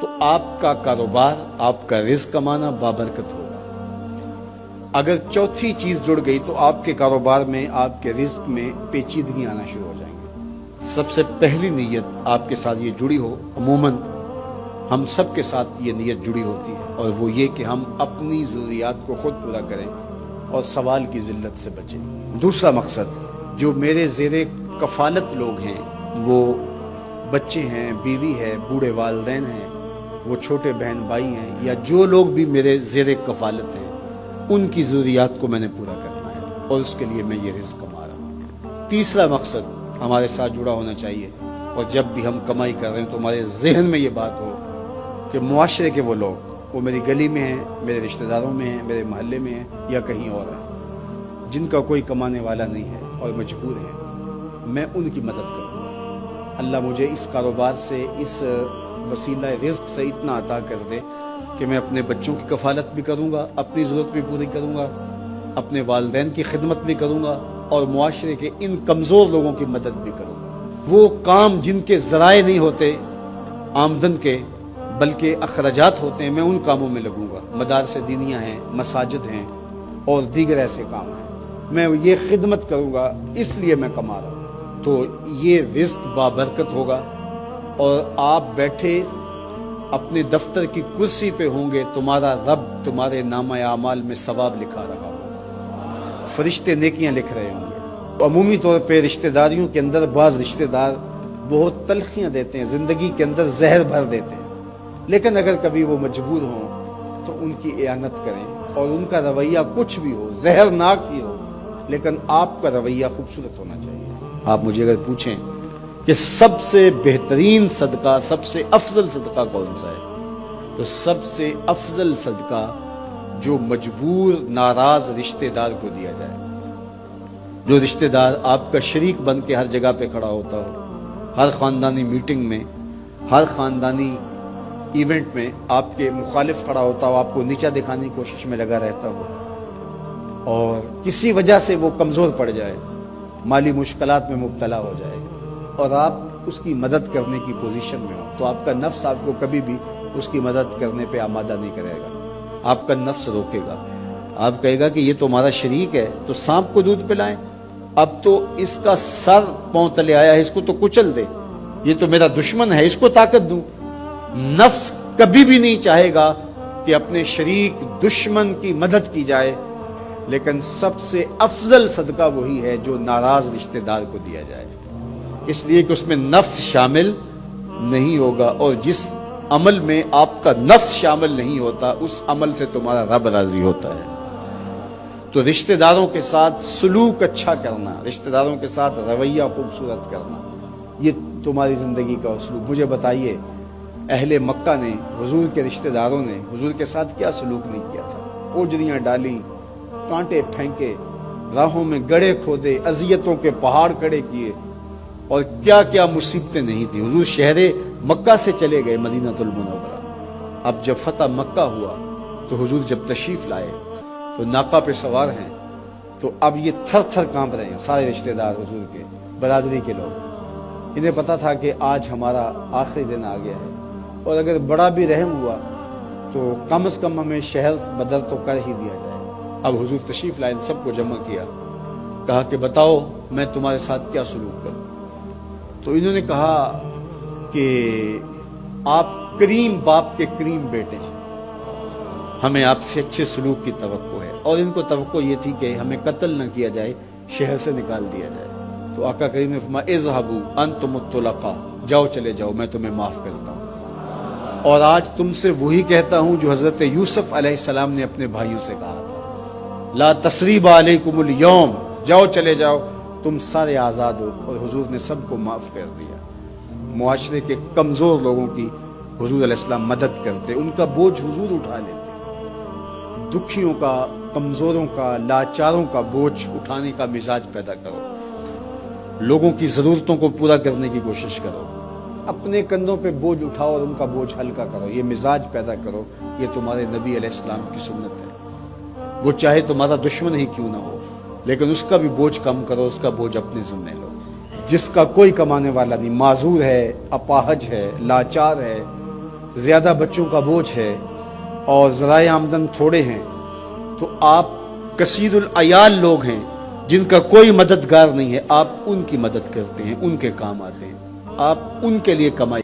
تو آپ کا کاروبار، آپ کا رزق کمانا بابرکت ہوگا۔ اگر چوتھی چیز جڑ گئی تو آپ کے کاروبار میں، آپ کے رزق میں پیچیدگی آنا شروع ہو جائیں گے۔ سب سے پہلی نیت آپ کے ساتھ یہ جڑی ہو، عموماً ہم سب کے ساتھ یہ نیت جڑی ہوتی ہے، اور وہ یہ کہ ہم اپنی ضروریات کو خود پورا کریں اور سوال کی ذلت سے بچیں۔ دوسرا مقصد، جو میرے زیر کفالت لوگ ہیں، وہ بچے ہیں، بیوی ہے، بوڑھے والدین ہیں، وہ چھوٹے بہن بھائی ہیں، یا جو لوگ بھی میرے زیر کفالت ہیں، ان کی ضروریات کو میں نے پورا کرنا ہے، اور اس کے لیے میں یہ رزق کما رہا ہوں۔ تیسرا مقصد ہمارے ساتھ جڑا ہونا چاہیے، اور جب بھی ہم کمائی کر رہے ہیں تو ہمارے ذہن میں یہ بات ہو کہ معاشرے کے وہ لوگ، وہ میری گلی میں ہیں، میرے رشتہ داروں میں ہیں، میرے محلے میں ہیں، یا کہیں اور ہیں، جن کا کوئی کمانے والا نہیں ہے اور مجبور ہے، میں ان کی مدد کروں۔ اللہ مجھے اس کاروبار سے، اس وسیلہ رزق سے اتنا عطا کر دے کہ میں اپنے بچوں کی کفالت بھی کروں گا، اپنی ضرورت بھی پوری کروں گا، اپنے والدین کی خدمت بھی کروں گا، اور معاشرے کے ان کمزور لوگوں کی مدد بھی کروں گا۔ وہ کام جن کے ذرائع نہیں ہوتے آمدن کے، بلکہ اخراجات ہوتے ہیں، میں ان کاموں میں لگوں گا۔ مدارس دینیاں ہیں، مساجد ہیں، اور دیگر ایسے کام ہیں، میں یہ خدمت کروں گا، اس لیے میں کما رہا ہوں۔ تو یہ رزق بابرکت ہوگا، اور آپ بیٹھے اپنے دفتر کی کرسی پہ ہوں گے، تمہارا رب تمہارے نامہ اعمال میں ثواب لکھا رہا ہوگا، فرشتے نیکیاں لکھ رہے ہوں گے۔ عمومی طور پہ رشتہ داریوں کے اندر بعض رشتہ دار بہت تلخیاں دیتے ہیں، زندگی کے اندر زہر بھر دیتے ہیں، لیکن اگر کبھی وہ مجبور ہوں تو ان کی اعانت کریں، اور ان کا رویہ کچھ بھی ہو، زہرناک ہی ہو، لیکن آپ کا رویہ خوبصورت ہونا چاہیے۔ آپ مجھے اگر پوچھیں کہ سب سے بہترین صدقہ، سب سے افضل صدقہ کون سا ہے، تو سب سے افضل صدقہ جو مجبور ناراض رشتہ دار کو دیا جائے، جو رشتہ دار آپ کا شریک بن کے ہر جگہ پہ کھڑا ہوتا ہو، ہر خاندانی میٹنگ میں، ہر خاندانی ایونٹ میں آپ کے مخالف کھڑا ہوتا ہو، آپ کو نیچا دکھانے کی کوشش میں لگا رہتا ہو، اور کسی وجہ سے وہ کمزور پڑ جائے، مالی مشکلات میں مبتلا ہو جائے، اور آپ اس کی مدد کرنے کی پوزیشن میں ہو، تو آپ کا نفس آپ کو کبھی بھی اس کی مدد کرنے پہ آمادہ نہیں کرے گا۔ آپ کا نفس روکے گا، آپ کہے گا کہ یہ تو ہمارا شریک ہے، تو سانپ کو دودھ پلائیں، اب تو اس کا سر پاؤں تلے آیا ہے، اس کو تو کچل دے، یہ تو میرا دشمن ہے، اس کو طاقت دوں۔ نفس کبھی بھی نہیں چاہے گا کہ اپنے شریک دشمن کی مدد کی جائے، لیکن سب سے افضل صدقہ وہی ہے جو ناراض رشتہ دار کو دیا جائے، اس لیے کہ اس میں نفس شامل نہیں ہوگا، اور جس عمل میں آپ کا نفس شامل نہیں ہوتا، اس عمل سے تمہارا رب راضی ہوتا ہے۔ تو رشتہ داروں کے ساتھ سلوک اچھا کرنا، رشتہ داروں کے ساتھ رویہ خوبصورت کرنا، یہ تمہاری زندگی کا اسلوب۔ مجھے بتائیے، اہل مکہ نے، حضور کے رشتہ داروں نے حضور کے ساتھ کیا سلوک نہیں کیا تھا؟ اوجریاں ڈالیں، کانٹے پھینکے، راہوں میں گڑھے کھودے، اذیتوں کے پہاڑ کھڑے کیے، اور کیا کیا مصیبتیں نہیں تھی۔ حضور شہر مکہ سے چلے گئے مدینہ المنورہ۔ اب جب فتح مکہ ہوا تو حضور جب تشریف لائے تو ناقہ پہ سوار ہیں، تو اب یہ تھر تھر کانپ رہے ہیں سارے رشتہ دار حضور کے، برادری کے لوگ۔ انہیں پتا تھا کہ آج ہمارا آخری دن آ گیا ہے، اور اگر بڑا بھی رحم ہوا تو کم از کم ہمیں شہر بدر تو کر ہی دیا جائے۔ اب حضور تشریف لائے، سب کو جمع کیا، کہا کہ بتاؤ میں تمہارے ساتھ کیا سلوک کروں؟ تو انہوں نے کہا کہ آپ کریم باپ کے کریم بیٹے ہیں، ہمیں آپ سے اچھے سلوک کی توقع ہے، اور ان کو توقع یہ تھی کہ ہمیں قتل نہ کیا جائے، شہر سے نکال دیا جائے۔ تو آقا کریم نے فرمایا اذهبوا انتم الطلقاء، جاؤ چلے جاؤ، میں تمہیں معاف کرتا ہوں۔ اور آج تم سے وہی کہتا ہوں جو حضرت یوسف علیہ السلام نے اپنے بھائیوں سے کہا تھا، لا تثریب علیکم اليوم، جاؤ چلے جاؤ، تم سارے آزاد ہو۔ اور حضور نے سب کو معاف کر دیا۔ معاشرے کے کمزور لوگوں کی حضور علیہ السلام مدد کرتے، ان کا بوجھ حضور اٹھا لیتے۔ دکھیوں کا، کمزوروں کا، لاچاروں کا بوجھ اٹھانے کا مزاج پیدا کرو، لوگوں کی ضرورتوں کو پورا کرنے کی کوشش کرو، اپنے کندھوں پہ بوجھ اٹھاؤ اور ان کا بوجھ ہلکا کرو، یہ مزاج پیدا کرو۔ یہ تمہارے نبی علیہ السلام کی سنت ہے۔ وہ چاہے تمہارا دشمن ہی کیوں نہ ہو، لیکن اس کا بھی بوجھ کم کرو، اس کا بوجھ اپنے ذمہ لو۔ جس کا کوئی کمانے والا نہیں، معذور ہے، اپاہج ہے، لاچار ہے، زیادہ بچوں کا بوجھ ہے اور ذرائع آمدن تھوڑے ہیں تو آپ کثیر العیال لوگ ہیں جن کا کوئی مددگار نہیں ہے، آپ ان کی مدد کرتے ہیں، ان کے کام آتے ہیں، آپ ان کے لیے کمائی